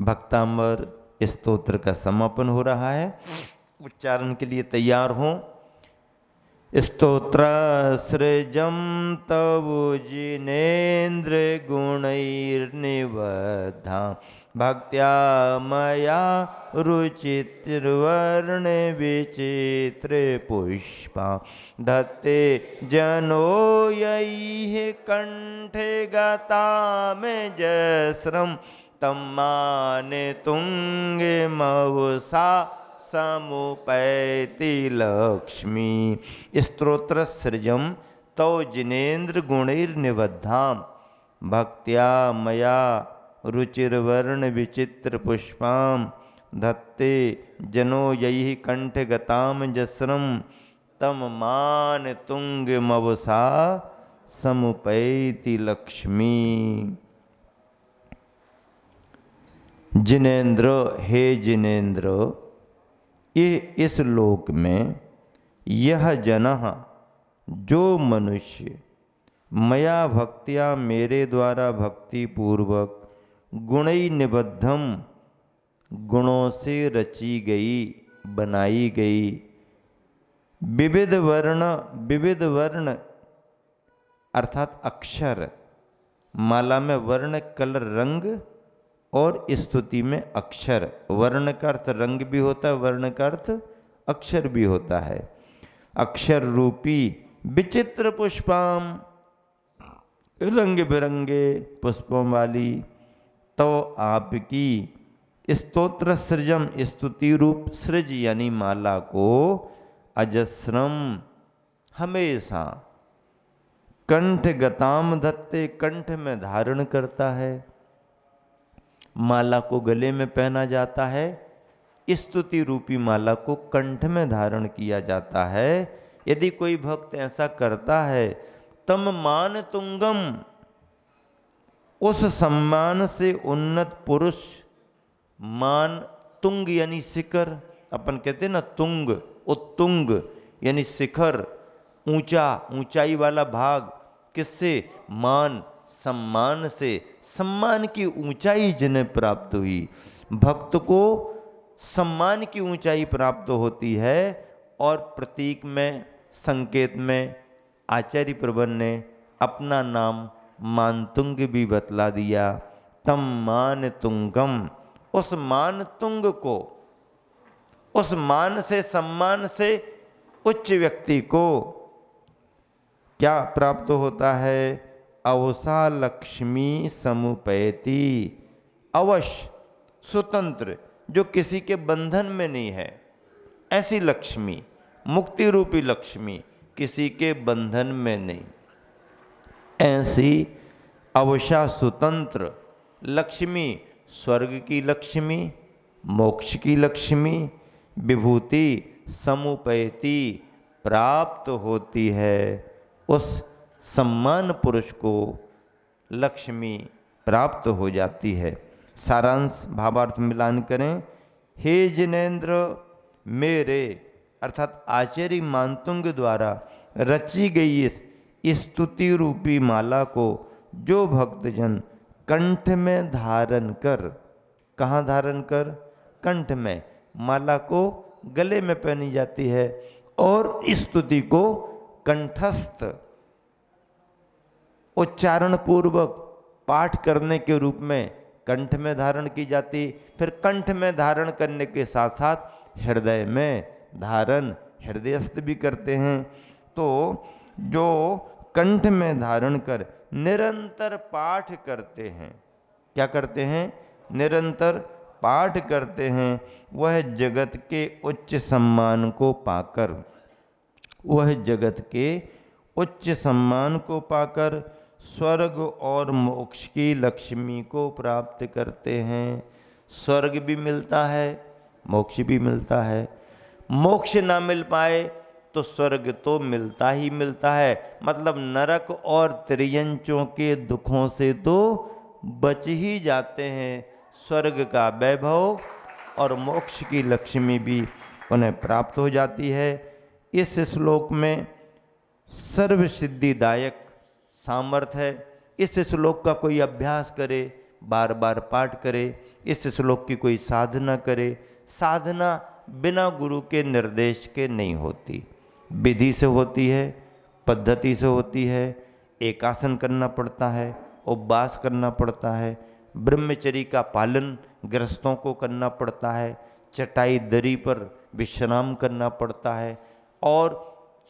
भक्तांबर स्तोत्र का समापन हो रहा है। उच्चारण के लिए तैयार हों। स्तोत्र सृजम तव जिनेन्द्र गुणैर्निबद्धा भक्त्या मया रुचिर्वर्ण विचित्र पुष्पा धत्ते जनो यैः कंठे गता में जस्रम तम्माने तुंगे मवसा समुपैति लक्ष्मी। स्तोत्र सृजम तौ जिनेन्द्र गुणैर्निबद्धां भक्त्या मया रुचिर्वर्ण विचित्र पुष्पां धत्ते जनो यैः कंठ गताम जस्रम तम मान तुंग मवसा समुपैति लक्ष्मी। जिनेन्द्र, हे जिनेन्द्र, ये इस लोक में यह जनः जो मनुष्य मया भक्त्या मेरे द्वारा भक्ति पूर्वक गुणै निबद्धम गुणों से रची गई बनाई गई विविध वर्ण अर्थात अक्षर, माला में वर्ण कलर रंग और स्तुति में अक्षर। वर्ण का अर्थ रंग भी होता है, वर्ण का अर्थ अक्षर भी होता है। अक्षर रूपी विचित्र पुष्पाम रंग बिरंगे पुष्पों वाली तो आपकी स्तोत्र सृजम स्तुति रूप सृज यानी माला को अजस्रम हमेशा कंठ गताम धत्ते कंठ में धारण करता है। माला को गले में पहना जाता है, स्तुति रूपी माला को कंठ में धारण किया जाता है। यदि कोई भक्त ऐसा करता है तम मान तुंगम उस सम्मान से उन्नत पुरुष, मान तुंग यानी शिखर, अपन कहते हैं ना तुंग, उत्तुंग यानी शिखर, ऊंचा ऊंचाई वाला भाग। किससे? मान सम्मान से। सम्मान की ऊंचाई जिन्हें प्राप्त हुई, भक्त को सम्मान की ऊंचाई प्राप्त होती है। और प्रतीक में संकेत में आचार्य प्रभु ने अपना नाम मानतुंग भी बतला दिया। तम मान तुंगम उस मान तुंग को, उस मान से सम्मान से उच्च व्यक्ति को क्या प्राप्त होता है? अवसा लक्ष्मी समुपैति। अवश्य स्वतंत्र जो किसी के बंधन में नहीं है, ऐसी लक्ष्मी, मुक्ति रूपी लक्ष्मी, किसी के बंधन में नहीं, ऐसी अवशा स्वतंत्र लक्ष्मी, स्वर्ग की लक्ष्मी, मोक्ष की लक्ष्मी, विभूति समुपैति प्राप्त होती है। उस सम्मान पुरुष को लक्ष्मी प्राप्त हो जाती है। सारांश भावार्थ मिलान करें। हे जिनेन्द्र, मेरे अर्थात आचार्य मानतुंग द्वारा रची गई इस स्तुति रूपी माला को जो भक्तजन कंठ में धारण कर, कहाँ धारण कर? कंठ में। माला को गले में पहनी जाती है और स्तुति को कंठस्थ उच्चारण पूर्वक पाठ करने के रूप में कंठ में धारण की जाती। फिर कंठ में धारण करने के साथ साथ हृदय में धारण, हृदयस्थ भी करते हैं। तो जो कंठ में धारण कर निरंतर पाठ करते हैं, क्या करते हैं? निरंतर पाठ करते हैं, वह जगत के उच्च सम्मान को पाकर, वह जगत के उच्च सम्मान को पाकर स्वर्ग और मोक्ष की लक्ष्मी को प्राप्त करते हैं। स्वर्ग भी मिलता है, मोक्ष भी मिलता है। मोक्ष ना मिल पाए तो स्वर्ग तो मिलता ही मिलता है, मतलब नरक और त्रियंचों के दुखों से तो बच ही जाते हैं। स्वर्ग का वैभव और मोक्ष की लक्ष्मी भी उन्हें प्राप्त हो जाती है। इस श्लोक में सर्व सिद्धिदायक सामर्थ्य है। इस श्लोक का कोई अभ्यास करे, बार बार पाठ करे, इस श्लोक की कोई साधना करे। साधना बिना गुरु के निर्देश के नहीं होती, विधि से होती है, पद्धति से होती है। एकासन करना पड़ता है, उपवास करना पड़ता है, ब्रह्मचर्य का पालन गृहस्थों को करना पड़ता है, चटाई दरी पर विश्राम करना पड़ता है, और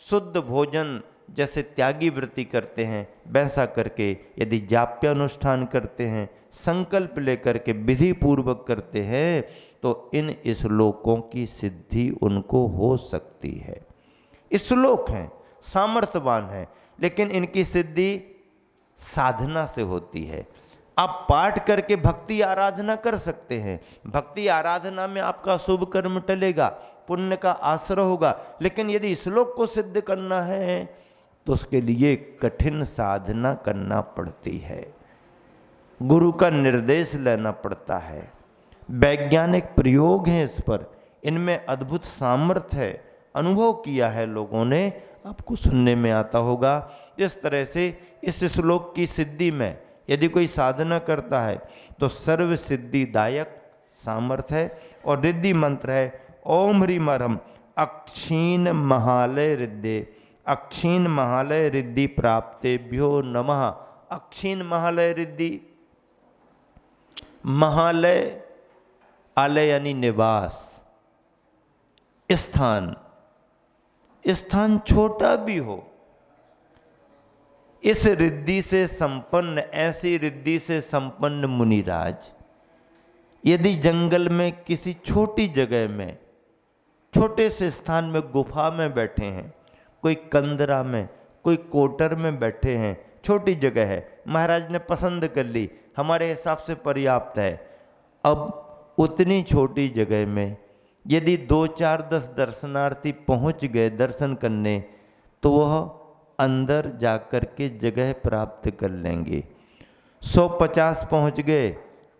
शुद्ध भोजन जैसे त्यागी वृत्ति करते हैं वैसा करके यदि जाप्यानुष्ठान करते हैं, संकल्प लेकर के विधि पूर्वक करते हैं, तो इन श्लोकों की सिद्धि उनको हो सकती है। श्लोक हैं, सामर्थ्यवान है, लेकिन इनकी सिद्धि साधना से होती है। आप पाठ करके भक्ति आराधना कर सकते हैं, भक्ति आराधना में आपका शुभ कर्म टलेगा, पुण्य का आश्रय होगा, लेकिन यदि श्लोक को सिद्ध करना है तो उसके लिए कठिन साधना करना पड़ती है, गुरु का निर्देश लेना पड़ता है। वैज्ञानिक प्रयोग हैं इस पर, इनमें अद्भुत सामर्थ्य है, अनुभव किया है लोगों ने, आपको सुनने में आता होगा। जिस तरह से इस श्लोक की सिद्धि में यदि कोई साधना करता है तो सर्व सिद्धिदायक सामर्थ्य है, और रिद्धि मंत्र है ओम ह्रीम ह्रम अक्षीण महालय रिद्धे, अक्षीण महालय रिद्धि प्राप्तेभ्यो नमः। अक्षीण महालय रिद्धि, महालय आलय यानी निवास स्थान, स्थान छोटा भी हो, इस रिद्धि से संपन्न, ऐसी रिद्धि से संपन्न मुनिराज यदि जंगल में किसी छोटी जगह में, छोटे से स्थान में, गुफा में बैठे हैं, कोई कंदरा में, कोई कोटर में बैठे हैं, छोटी जगह है, महाराज ने पसंद कर ली, हमारे हिसाब से पर्याप्त है। अब उतनी छोटी जगह में यदि 2, 4, 10 दर्शनार्थी पहुंच गए दर्शन करने, तो वह अंदर जाकर के जगह प्राप्त कर लेंगे। 150 पहुंच गए,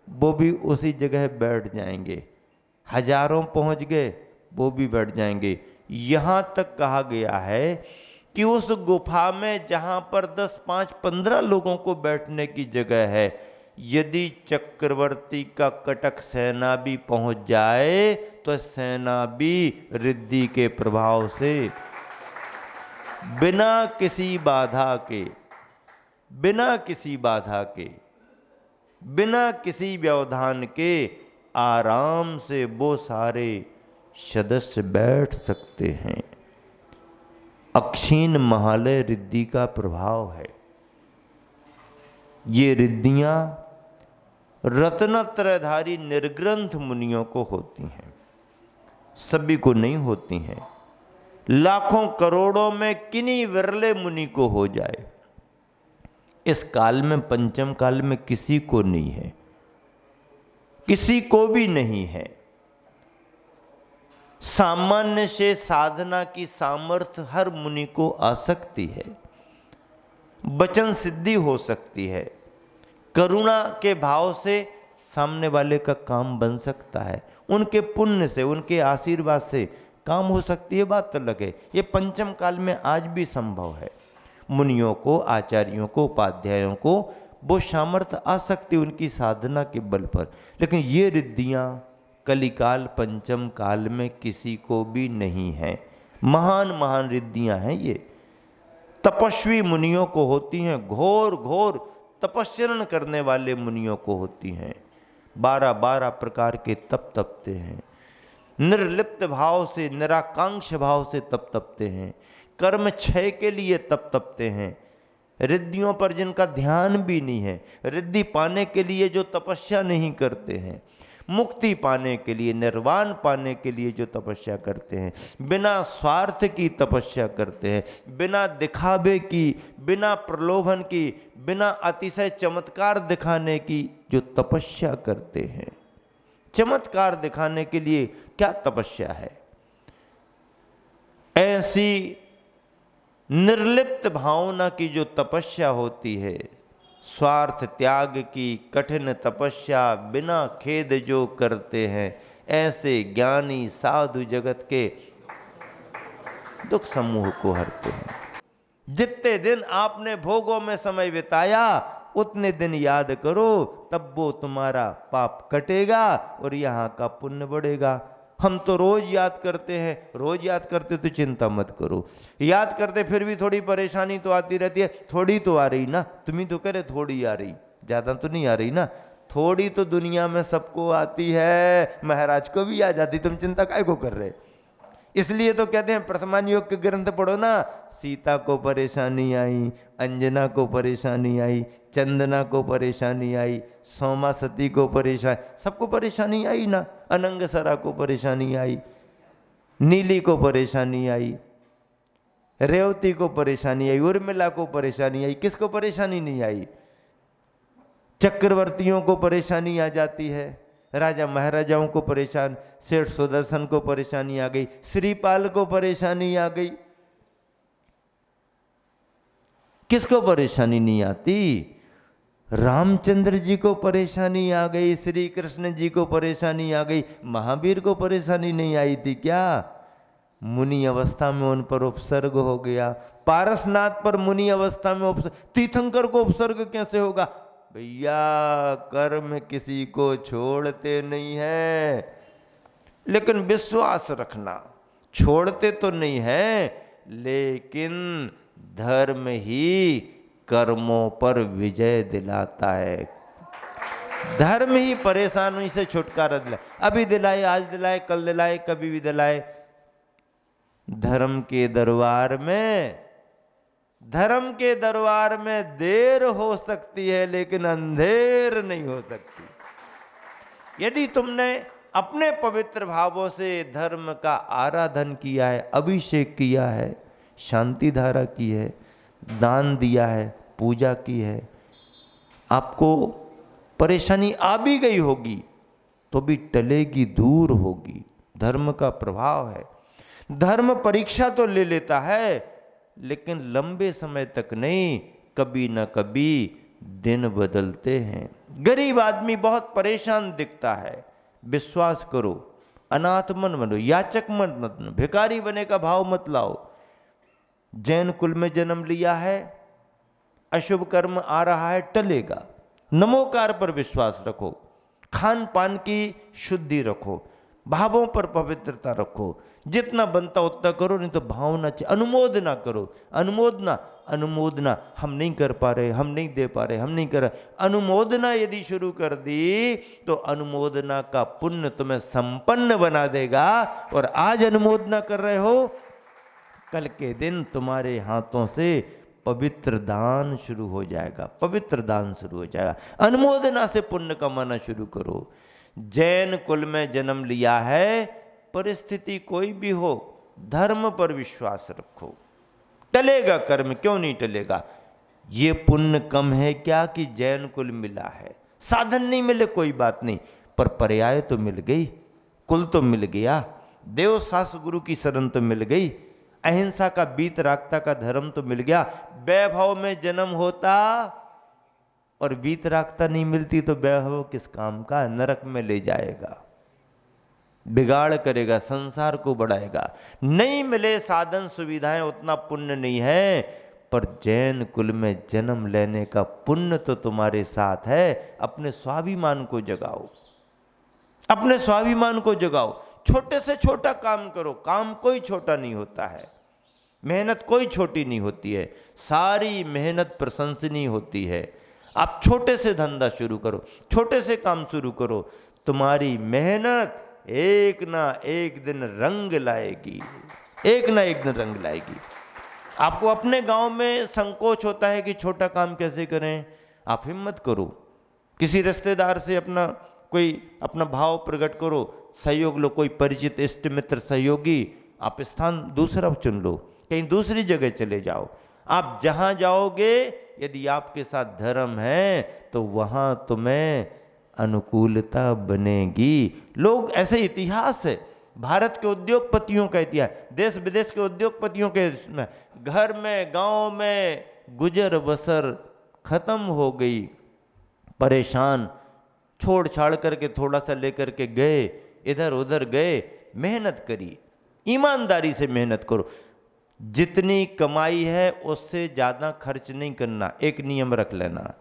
वो भी उसी जगह बैठ जाएंगे। हजारों पहुंच गए, वो भी बैठ जाएंगे। यहाँ तक कहा गया है कि उस गुफा में जहाँ पर 10, 5, 15 लोगों को बैठने की जगह है, यदि चक्रवर्ती का कटक सेना भी पहुंच जाए तो सेना भी रिद्धि के प्रभाव से बिना किसी बाधा के, बिना किसी बाधा के, बिना किसी व्यवधान के आराम से वो सारे सदस्य बैठ सकते हैं। अक्षीण महालय रिद्धि का प्रभाव है। ये रिद्धियां रत्नत्रयधारी निर्ग्रंथ मुनियों को होती हैं, सभी को नहीं होती हैं। लाखों करोड़ों में किन्हीं विरले मुनि को हो जाए। इस काल में, पंचम काल में किसी को नहीं है, किसी को भी नहीं है। सामान्य से साधना की सामर्थ्य हर मुनि को आ सकती है, वचन सिद्धि हो सकती है, करुणा के भाव से सामने वाले का काम बन सकता है, उनके पुण्य से, उनके आशीर्वाद से काम हो सकती है, बात तो लगे। ये पंचम काल में आज भी संभव है। मुनियों को, आचार्यों को, उपाध्यायों को वो सामर्थ्य आ सकती है उनकी साधना के बल पर, लेकिन ये रिद्धियां कलिकाल पंचम काल में किसी को भी नहीं है। महान महान रिद्धियां हैं ये, तपस्वी मुनियों को होती हैं, घोर घोर तपस्यरण करने वाले मुनियों को होती हैं। 12-12 प्रकार के तप तपते हैं, निर्लिप्त भाव से, निराकांक्ष भाव से तप तपते हैं, कर्म क्षय के लिए तप तपते हैं। रिद्धियों पर जिनका ध्यान भी नहीं है, रिद्धि पाने के लिए जो तपस्या नहीं करते हैं, मुक्ति पाने के लिए, निर्वाण पाने के लिए जो तपस्या करते हैं, बिना स्वार्थ की तपस्या करते हैं, बिना दिखावे की, बिना प्रलोभन की, बिना अतिशय चमत्कार दिखाने की जो तपस्या करते हैं। चमत्कार दिखाने के लिए क्या तपस्या है? ऐसी निर्लिप्त भावना की जो तपस्या होती है, स्वार्थ त्याग की कठिन तपस्या बिना खेद जो करते हैं, ऐसे ज्ञानी साधु जगत के दुख समूह को हरते हैं। जितने दिन आपने भोगों में समय बिताया, उतने दिन याद करो, तब वो तुम्हारा पाप कटेगा और यहाँ का पुण्य बढ़ेगा। हम तो रोज याद करते हैं, रोज याद करते तो चिंता मत करो, याद करते फिर भी थोड़ी परेशानी तो आती रहती है। थोड़ी तो आ रही ना, तुम ही तो कह रहे थोड़ी आ रही, ज्यादा तो नहीं आ रही ना। थोड़ी तो दुनिया में सबको आती है, महाराज को भी आ जाती, तुम चिंता काय को कर रहे। इसलिए तो कहते हैं प्रथमान योग के ग्रंथ पढ़ो ना, सीता को परेशानी आई, अंजना को परेशानी आई, चंदना को परेशानी आई, सोमा सती को परेशानी, सबको परेशानी आई ना। अनंगसरा को परेशानी आई, नीली को परेशानी आई, रेवती को परेशानी आई, उर्मिला को परेशानी आई, किसको परेशानी नहीं आई? चक्रवर्तियों को परेशानी आ जाती है, राजा महाराजाओं को परेशान, सेठ सुदर्शन को परेशानी आ गई, श्रीपाल को परेशानी आ गई, किसको परेशानी नहीं आती? रामचंद्र जी को परेशानी आ गई, श्री कृष्ण जी को परेशानी आ गई, महावीर को परेशानी नहीं आई थी क्या? मुनि अवस्था में उन पर उपसर्ग हो गया। पारसनाथ पर मुनि अवस्था में उपसर्ग, तीर्थंकर को उपसर्ग कैसे होगा? भैया कर्म किसी को छोड़ते नहीं है, लेकिन विश्वास रखना, छोड़ते तो नहीं है, लेकिन धर्म ही कर्मों पर विजय दिलाता है। धर्म ही परेशानी से छुटकारा दिलाए, अभी दिलाए, आज दिलाए, कल दिलाए, कभी भी दिलाए। धर्म के दरबार में, धर्म के दरबार में देर हो सकती है, लेकिन अंधेर नहीं हो सकती। यदि तुमने अपने पवित्र भावों से धर्म का आराधन किया है, अभिषेक किया है, शांति धारा की है, दान दिया है, पूजा की है, आपको परेशानी आ भी गई होगी तो भी टलेगी, दूर होगी। धर्म का प्रभाव है। धर्म परीक्षा तो ले लेता है, लेकिन लंबे समय तक नहीं, कभी न कभी दिन बदलते हैं। गरीब आदमी बहुत परेशान दिखता है, विश्वास करो, अनाथ मन बनो, याचक मन मत बनो, भिखारी बने का भाव मत लाओ। जैन कुल में जन्म लिया है, अशुभ कर्म आ रहा है, टलेगा। नमोकार पर विश्वास रखो, खान पान की शुद्धि रखो, भावों पर पवित्रता रखो, जितना बनता उतना करो, नहीं तो भावना चाहिए। अनुमोदना करो, अनुमोदना, अनुमोदना हम नहीं कर पा रहे, हम नहीं दे पा रहे, हम नहीं कर रहे। अनुमोदना यदि शुरू कर दी तो अनुमोदना का पुण्य तुम्हें संपन्न बना देगा। और आज अनुमोदना कर रहे हो, कल के दिन तुम्हारे हाथों से पवित्र दान शुरू हो जाएगा, पवित्र दान शुरू हो जाएगा। अनुमोदना से पुण्य कमाना शुरू करो। जैन कुल में जन्म लिया है, परिस्थिति कोई भी हो, धर्म पर विश्वास रखो, टलेगा कर्म, क्यों नहीं टलेगा? ये पुण्य कम है क्या कि जैन कुल मिला है? साधन नहीं मिले कोई बात नहीं, पर पर्याय तो मिल गई, कुल तो मिल गया, देव शास्त्र गुरु की शरण तो मिल गई, अहिंसा का, वीतरागता का धर्म तो मिल गया। वैभव में जन्म होता और वीतरागता नहीं मिलती तो वैभव किस काम का? नरक में ले जाएगा, बिगाड़ करेगा, संसार को बढ़ाएगा। नहीं मिले साधन सुविधाएं, उतना पुण्य नहीं है, पर जैन कुल में जन्म लेने का पुण्य तो तुम्हारे साथ है। अपने स्वाभिमान को जगाओ, अपने स्वाभिमान को जगाओ। छोटे से छोटा काम करो, काम कोई छोटा नहीं होता है, मेहनत कोई छोटी नहीं होती है, सारी मेहनत प्रशंसनीय होती है। आप छोटे से धंधा शुरू करो, छोटे से काम शुरू करो, तुम्हारी मेहनत एक ना एक दिन रंग लाएगी, एक ना एक दिन रंग लाएगी। आपको अपने गांव में संकोच होता है कि छोटा काम कैसे करें, आप हिम्मत करो, किसी रिश्तेदार से अपना भाव प्रकट करो, सहयोग लो, कोई परिचित इष्ट मित्र सहयोगी, आप स्थान दूसरा चुन लो, कहीं दूसरी जगह चले जाओ। आप जहां जाओगे, यदि आपके साथ धर्म है तो वहां तुम्हें अनुकूलता बनेगी। लोग, ऐसे इतिहास है, भारत के उद्योगपतियों का इतिहास, देश विदेश के उद्योगपतियों के घर में, गांव में गुजर बसर खत्म हो गई, परेशान, छोड़ छाड़ करके थोड़ा सा लेकर के गए, इधर उधर गए, मेहनत करी, ईमानदारी से मेहनत करो। जितनी कमाई है उससे ज़्यादा खर्च नहीं करना, एक नियम रख लेना।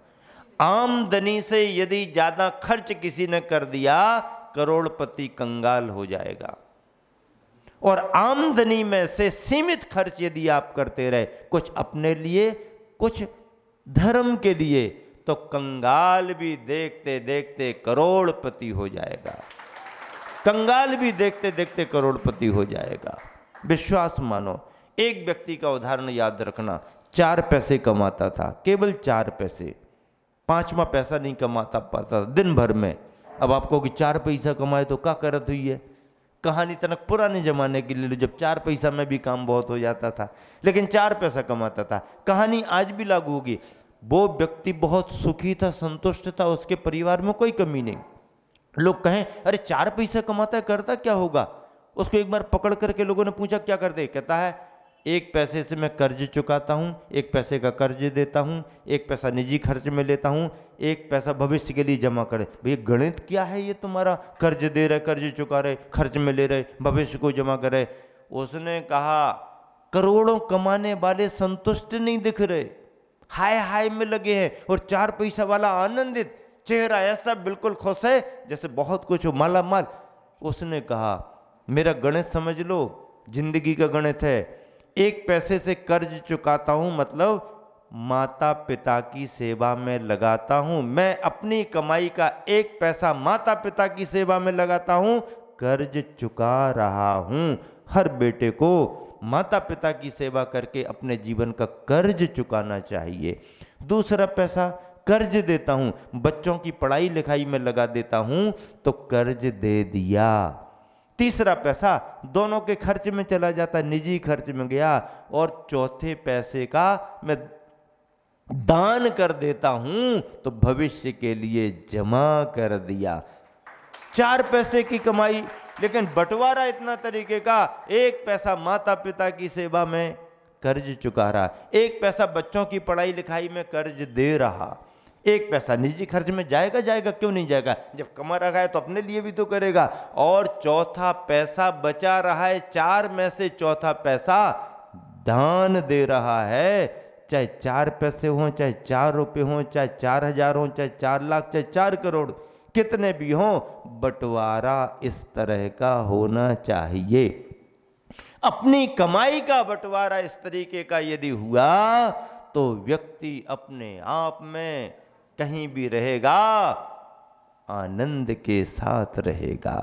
आमदनी से यदि ज्यादा खर्च किसी ने कर दिया, करोड़पति कंगाल हो जाएगा। और आमदनी में से सीमित खर्च यदि आप करते रहे, कुछ अपने लिए कुछ धर्म के लिए, तो कंगाल भी देखते देखते करोड़पति हो जाएगा। कंगाल भी देखते देखते करोड़पति हो जाएगा। विश्वास मानो। एक व्यक्ति का उदाहरण याद रखना, 4 पैसे कमाता था, केवल 4 पैसे, 5वां पैसा नहीं कमाता पाता दिन भर में। अब आपको कि 4 पैसा कमाए तो क्या करत हुई है, कहानी तनक पुराने जमाने की ले लो, जब 4 पैसा में भी काम बहुत हो जाता था, लेकिन 4 पैसा कमाता था। कहानी आज भी लागू होगी। वो व्यक्ति बहुत सुखी था, संतुष्ट था, उसके परिवार में कोई कमी नहीं। लोग कहें अरे 4 पैसा कमाता है, करता क्या होगा। उसको एक बार पकड़ करके लोगों ने पूछा क्या करते, कहता है 1 पैसे से मैं कर्ज चुकाता हूँ, 1 पैसे का कर्ज देता हूँ, 1 पैसा निजी खर्च में लेता हूँ, 1 पैसा भविष्य के लिए जमा करे। भैया गणित क्या है ये तुम्हारा, कर्ज दे रहे, कर्ज चुका रहे, खर्च में ले रहे, भविष्य को जमा करे। उसने कहा करोड़ों कमाने वाले संतुष्ट नहीं दिख रहे, हाय हाय में लगे हैं, और 4 पैसा वाला आनंदित, चेहरा ऐसा बिल्कुल खुश है जैसे बहुत कुछ हो, माला माल। उसने कहा मेरा गणित समझ लो, जिंदगी का गणित है। 1 पैसे से कर्ज चुकाता हूं, मतलब माता पिता की सेवा में लगाता हूं। मैं अपनी कमाई का 1 पैसा माता पिता की सेवा में लगाता हूं, कर्ज चुका रहा हूं। हर बेटे को माता पिता की सेवा करके अपने जीवन का कर्ज चुकाना चाहिए। दूसरा पैसा कर्ज देता हूं, बच्चों की पढ़ाई लिखाई में लगा देता हूं, तो कर्ज दे दिया। तीसरा पैसा दोनों के खर्च में चला जाता, निजी खर्च में गया। और चौथे पैसे का मैं दान कर देता हूं, तो भविष्य के लिए जमा कर दिया। 4 पैसे की कमाई, लेकिन बंटवारा इतना तरीके का, 1 पैसा माता पिता की सेवा में कर्ज चुका रहा, 1 पैसा बच्चों की पढ़ाई लिखाई में कर्ज दे रहा, 1 पैसा निजी खर्च में जाएगा, जाएगा क्यों नहीं जाएगा, जब कमा रखा है तो अपने लिए भी तो करेगा। और चौथा पैसा बचा रहा है, 4 में से चौथा पैसा दान दे रहा है। चाहे 4 पैसे हों, चाहे 4 रुपए हों, चाहे 4,000 हों, चाहे 4 लाख, चाहे 4 करोड़, कितने भी हों, बंटवारा इस तरह का होना चाहिए। अपनी कमाई का बंटवारा इस तरीके का यदि हुआ, तो व्यक्ति अपने आप में कहीं भी रहेगा, आनंद के साथ रहेगा।